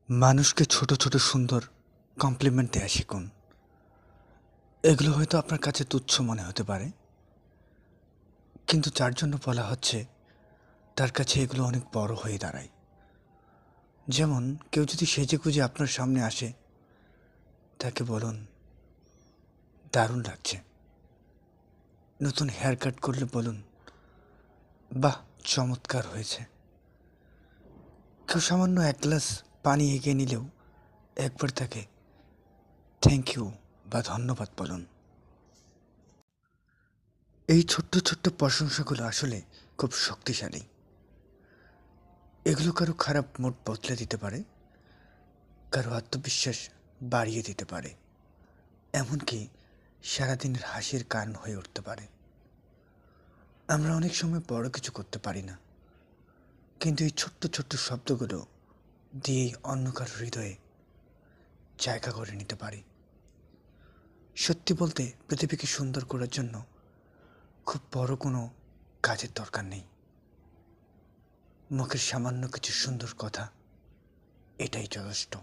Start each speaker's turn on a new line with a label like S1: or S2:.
S1: মানুষকে ছোট ছোট সুন্দর কমপ্লিমেন্ট দেয়া শিখুন। এগুলো হয়তো আপনার কাছে তুচ্ছ মনে হতে পারে, কিন্তু যার জন্য বলা হচ্ছে তার কাছে এগুলো অনেক বড় হয়ে দাঁড়ায়। যেমন কেউ যদি সেজেগুজে আপনার সামনে আসে, তাকে বলুন, দারুণ লাগছে। নতুন হেয়ার কাট করলে বলুন, বাহ, চমৎকার হয়েছে। কেউ সামান্য এক গ্লাস পানি এগিয়ে নিলেও একবার তাকে থ্যাংক ইউ বা ধন্যবাদ বলুন। এই ছোট্ট ছোট্ট প্রশংসাগুলো আসলে খুব শক্তিশালী। এগুলো কারো খারাপ মুড বদলে দিতে পারে, কারো আত্মবিশ্বাস বাড়িয়ে দিতে পারে, এমনকি সারাদিনের হাসির কারণ হয়ে উঠতে পারে। আমরা অনেক সময় বড় কিছু করতে পারি না, কিন্তু এই ছোট্ট ছোট্ট শব্দগুলো দিয়েই অন্য কারো হৃদয়ে জায়গা করে নিতে পারি। সত্যি বলতে, পৃথিবীকে সুন্দর করার জন্য খুব বড় কোনো কাজের দরকার নেই। মুখের সামান্য কিছু সুন্দর কথা, এটাই যথেষ্ট।